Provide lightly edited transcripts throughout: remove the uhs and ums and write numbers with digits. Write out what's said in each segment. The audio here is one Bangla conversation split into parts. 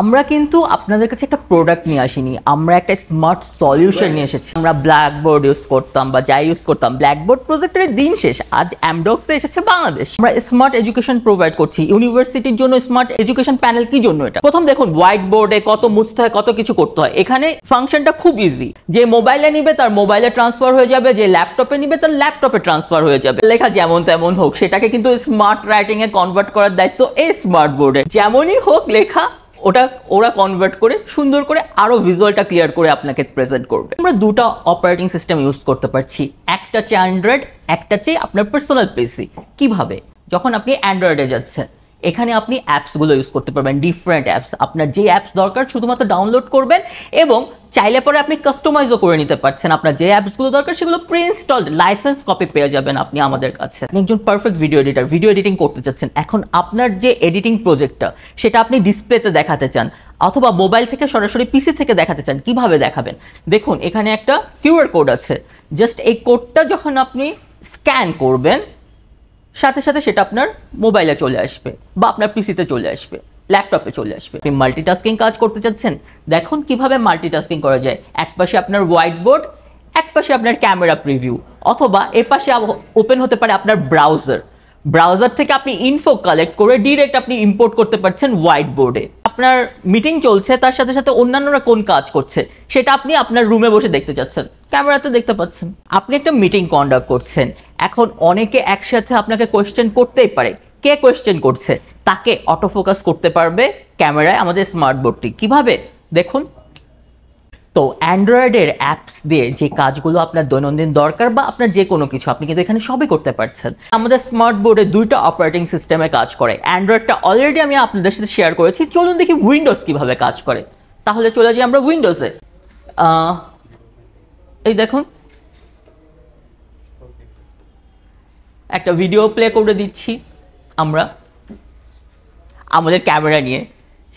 আমরা কিন্তু আপনাদের কাছে একটা প্রোডাক্ট নিয়ে আসিনি, আমরা একটা স্মার্ট সলিউশন নিয়ে এসেছি। আমরা ব্ল্যাকবোর্ড ইউজ করতাম বা যাই ইউজ করতাম, ব্ল্যাকবোর্ড প্রজেক্টরের দিন শেষ, আজ অ্যামডক্সে এসেছে বাংলাদেশ। আমরা স্মার্ট এডুকেশন প্রোভাইড করছি ইউনিভার্সিটির জন্য। স্মার্ট এডুকেশন প্যানেল কি জন্য? এটা প্রথম দেখুন, হোয়াইট বোর্ডে কত মুছতে হয়, কত কিছু করতে হয়। এখানে ফাংশনটা খুব ইজি, যে মোবাইলে নিবে তার মোবাইলে ট্রান্সফার হয়ে যাবে, যে ল্যাপটপে নিবে তার ল্যাপটপে ট্রান্সফার হয়ে যাবে। লেখা যেমন তেমন হোক, সেটাকে কিন্তু স্মার্ট রাইটিং এ কনভার্ট করার দায়িত্ব এই স্মার্ট বোর্ডে। যেমনই হোক লেখা, ওরা কনভার্ট করে সুন্দর করে আরো ভিজুয়ালটা ক্লিয়ার করে আপনাকে প্রেজেন্ট করবে। আমরা দুটো অপারেটিং সিস্টেম ইউজ করতে পারছি, একটা হচ্ছে অ্যান্ড্রয়েড, একটা হচ্ছে আপনার পার্সোনাল পিসি। কিভাবে? যখন আপনি অ্যান্ড্রয়েডে যাচ্ছেন, এখানে আপনি অ্যাপসগুলো ইউজ করতে পারবেন, ডিফারেন্ট অ্যাপস। আপনার যে অ্যাপস দরকার শুধুমাত্র ডাউনলোড করবেন এবং চাইলে পরে আপনি কাস্টমাইজও করে নিতে পারছেন। আপনার যে অ্যাপসগুলো দরকার সেগুলো প্রি ইনস্টলড লাইসেন্স কপি পেয়ে যাবেন আপনি আমাদের কাছে। আপনি একজন perfect video editor, video editing করতে চাচ্ছেন, এখন আপনার যে এডিটিং প্রজেক্টটা সেটা আপনি ডিসপ্লেতে দেখাতে চান অথবা মোবাইল থেকে সরাসরি পিসি থেকে দেখাতে চান, কিভাবে দেখাবেন? দেখুন এখানে একটা কিউআর কোড আছে, জাস্ট এই কোডটা যখন আপনি স্ক্যান করবেন সাথে সাথে সেটা আপনার মোবাইলে চলে আসবে বা আপনার পিসিতে চলে আসবে, ল্যাপটপে চলে আসবে। আপনি মাল্টিটাস্কিং কাজ করতে চাচ্ছেন, দেখুন কিভাবে মাল্টিটাস্কিং করা যায়। এক পাশে আপনার হোয়াইট বোর্ড, এক পাশে আপনার ক্যামেরা প্রিভিউ, অথবা এ পাশে ওপেন হতে পারে আপনার ব্রাউজার থেকে আপনি ইনফো কালেক্ট করে ডিরেক্ট আপনি ইম্পোর্ট করতে পারছেন হোয়াইট বোর্ডে। আপনার মিটিং চলছে, তার সাথে সাথে অন্যান্যরা কোন কাজ করছে সেটা আপনি আপনার রুমে বসে দেখতে চাচ্ছেন, ক্যামেরাতে দেখতে পাচ্ছেন। আপনি একটা মিটিং কন্ডাক্ট করছেন, এখন অনেকে একসাথে আপনাকে কোয়েশ্চেন করতেই পারে, কে কোয়েশ্চেন করছে তাকে অটো ফোকাস করতে পারবে ক্যামেরায় আমাদের স্মার্ট বোর্ডটি। কিভাবে? দেখুন তো অ্যান্ড্রয়েডের অ্যাপস দিয়ে যে কাজগুলো আপনার দৈনন্দিন দরকার বা আপনার যে কোনো কিছু আপনি কিন্তু এখানে সবই করতে পারছেন। আমাদের স্মার্ট বোর্ডে দুইটা অপারেটিং সিস্টেমে কাজ করে। অ্যান্ড্রয়েডটা অলরেডি আমি আপনাদের সাথে শেয়ার করেছি, চলুন দেখি উইন্ডোজ কিভাবে কাজ করে। তাহলে চলে যাই আমরা উইন্ডোজে। এই দেখুন একটা ভিডিও প্লে করে দিচ্ছি আমরা আমাদের ক্যামেরা নিয়ে,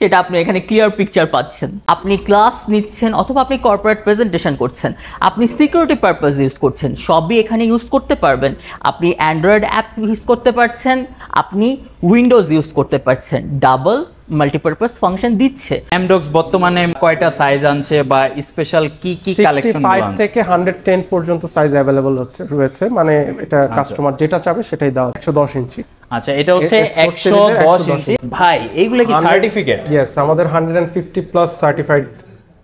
সেটা আপনি এখানে ক্লিয়ার পিকচার পাচ্ছেন। আপনি ক্লাস নিচ্ছেন অথবা আপনি কর্পোরেট প্রেজেন্টেশন করছেন, আপনি সিকিউরিটি পারপাস ইউজ করছেন, সবই এখানে ইউজ করতে পারবেন। আপনি অ্যান্ড্রয়েড অ্যাপ ইউজ করতে পারছেন, আপনি উইন্ডোজ ইউজ করতে পারছেন, ডাবল মাল্টিপারপাস ফাংশন দিচ্ছে। এমডক্স বর্তমানে কয়টা সাইজ আনছে বা স্পেশাল কি কি কালেকশন 65 থেকে 110 পর্যন্ত সাইজ अवेलेबल রয়েছে, মানে এটা কাস্টমার যেটা চাবে সেটাই দাও। 110 ইঞ্চি। আচ্ছা, এটা হচ্ছে 110 ইঞ্চি। ভাই এইগুলা কি সার্টিফিকেট? यस, আমাদের 150 প্লাস সার্টিফাইড।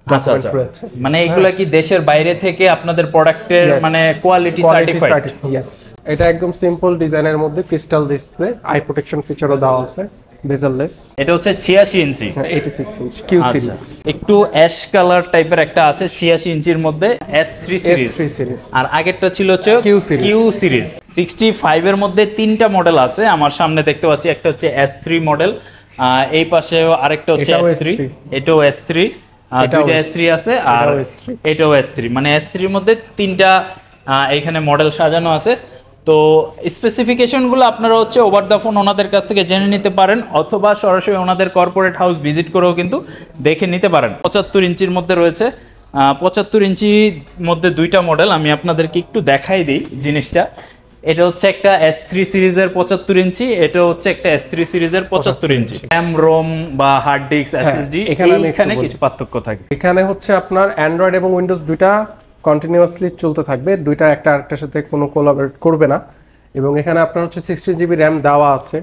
আচ্ছা আচ্ছা, মানে এগুলা কি দেশের বাইরে থেকে আপনাদের প্রোডাক্টের মানে কোয়ালিটি সার্টিফাইড? यस, এটা একদম সিম্পল ডিজাইনের মধ্যে ক্রিস্টাল ডিসপ্লে, আই প্রোটেকশন ফিচারও দেওয়া আছে, বেজেললেস। এটা হচ্ছে 86 ইঞ্চি, 86 ইঞ্চি কিউ সিরিজ। একটু অ্যাশ কালার টাইপের একটা আছে 86 ইঞ্চির মধ্যে, S3 সিরিজ। আর আগেরটা ছিল হচ্ছে কিউ সিরিজ। 65 এর মধ্যে তিনটা মডেল আছে আমার সামনে দেখতে পাচ্ছি, একটা হচ্ছে S3 মডেল, এই পাশে আরেকটা হচ্ছে S3, এটাও S3, দুইটা S3 আছে আর এটাও S3, মানে S3 এর মধ্যে তিনটা এইখানে মডেল সাজানো আছে। তো স্পেসিফিকেশনগুলো আপনারা হচ্ছে ওভার দ্য ফোন ওনাদের কাছ থেকে জেনে নিতে পারেন অথবা সরাসরি ওনাদের কর্পোরেট হাউস ভিজিট করেও কিন্তু দেখে নিতে পারেন। 75 ইঞ্চির মধ্যে রয়েছে, 75 ইঞ্চির মধ্যে দুইটা মডেল, আমি আপনাদেরকে একটু দেখাই দিই জিনিসটা। এটা হচ্ছে একটা S3 সিরিজের 75 ইঞ্চি, এটা হচ্ছে একটা S3 সিরিজের 75 ইঞ্চি। RAM, ROM বা হার্ড ডিস্ক, SSD এখানে কিছু পার্থক্য থাকে। এখানে হচ্ছে আপনার অ্যান্ড্রয়েড এবং উইন্ডোজ দুইটা কন্টিনিউয়াসলি চলতে থাকবে, দুইটা একটা আরেকটার সাথে কোনো কোলাবরেট করবে না। এবং এখানে আপনার হচ্ছে 16 জিবি র্যাম দেওয়া আছে,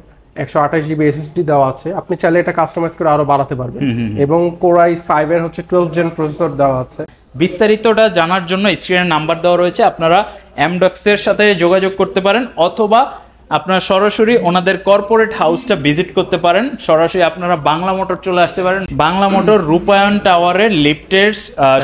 128 জিবি এসএসডি দেওয়া আছে, আপনি চাইলে এটা কাস্টমাইজ করে আরো বাড়াতে পারবেন। এবং Core i5 এর হচ্ছে 12 জেন প্রসেসর দেওয়া আছে। বিস্তারিতটা জানার জন্য স্ক্রিনে নাম্বার দেওয়া রয়েছে, আপনারা এমডক্স এর সাথে যোগাযোগ করতে পারেন অথবা আপনারা সরাসরি ওনাদের কর্পোরেট হাউসটা ভিজিট করতে পারেন। সরাসরি আপনারা বাংলা মোটর চলে আসতে পারেন, বাংলা মোটর রূপায়ণ টাওয়ারের লিফটের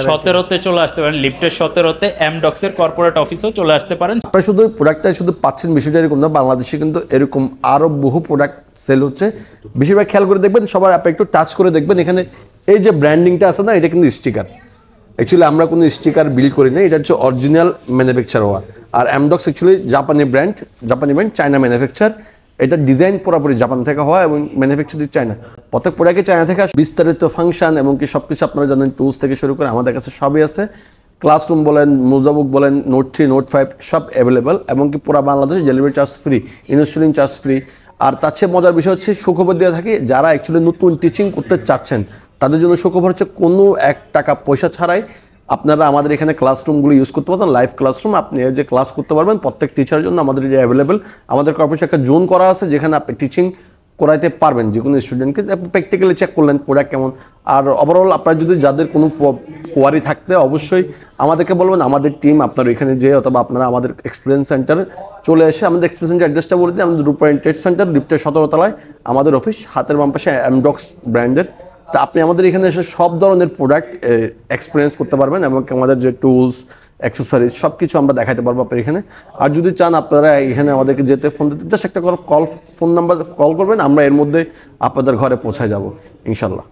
17তে চলে আসতে পারেন, লিফটের 17তে এমডক্স এর কর্পোরেট অফিসেও চলে আসতে পারেন। আপনারা শুধু প্রোডাক্টটা শুধু পাচ্ছেন বিষয়টা এরকম না, বাংলাদেশে কিন্তু এরকম আরো বহু প্রোডাক্ট সেল হচ্ছে। বেশিরভাগ খেয়াল করে দেখবেন, সবার আপনি একটু টাচ করে দেখবেন, এখানে এই যে ব্র্যান্ডিংটা আছে না, এটা কিন্তু স্টিকার। অ্যাকচুয়ালি আমরা কোনো স্টিকার বিল করি না, এটা হচ্ছে অরিজিনাল ম্যানুফ্যাকচার হওয়া। আর এমডক্স অ্যাকচুয়ালি জাপানি ব্র্যান্ড, চায়না ম্যানুফ্যাকচার। এটা ডিজাইন পুরোপুরি জাপান থেকে হওয়া এবং ম্যানুফ্যাকচার চায়না। প্রত্যেক প্রোডাক্টে চায়না থেকে বিস্তারিত ফাংশন এবং কি সব কিছু আপনারা জানেন, টুলস থেকে শুরু করে আমাদের কাছে সবই আছে। ক্লাসরুম বলেন, মোজাবুক বলেন, নোট 3, নোট 5 সব অ্যাভেলেবেল, এবং কি পুরো বাংলাদেশে delivery charge free, installing charge free. আর তার চেয়ে মজার বিষয় হচ্ছে সুখবর দেওয়া থাকি, যারা অ্যাকচুয়ালি নতুন টিচিং করতে চাচ্ছেন তাদের জন্য সুখবর হচ্ছে কোনো টাকা পয়সা ছাড়াই আপনারা আমাদের এখানে ক্লাসরুমগুলো ইউজ করতে পারবেন, লাইভ ক্লাসরুম। আপনি যে ক্লাস করতে পারবেন প্রত্যেক টিচারের জন্য আমাদের যে অ্যাভেলেবেল, আমাদের কর্পোরেশন একটা জোন করা আছে যেখানে আপনি টিচিং করাইতে পারবেন যে কোনো স্টুডেন্টকে। প্র্যাকটিক্যালি চেক করলেন প্রোডাক্ট কেমন। আর ওভারঅল আপনার যদি যাদের কোনো কোয়ারি থাকতে অবশ্যই আমাদেরকে বলবেন, আমাদের টিম আপনার এখানে যে অথবা আপনারা আমাদের এক্সপিরিয়েন্স সেন্টারে চলে এসে আমাদের এক্সপিরিয়েন্স সেন্টার অ্যাড্রেসটা বলে দিই। আমাদের রূপা ট্রেড সেন্টার লিফটের 17 তলায় আমাদের অফিস, হাতের বাম পাশে এমডক্স ব্র্যান্ডের। তা আপনি আমাদের এখানে এসে সব ধরনের প্রোডাক্ট এক্সপিরিয়েন্স করতে পারবেন এবং আমাদের যে টুলস অ্যাক্সেসরিজ সব কিছু আমরা দেখাতে পারবো আপনার এখানে। আর যদি চান আপনারা এখানে আমাদেরকে যেতে ফোন দিতে, জাস্ট একটা ফোন নাম্বার কল করবেন, আমরা এর মধ্যে আপনাদের ঘরে পৌঁছায় যাব ইনশাল্লাহ।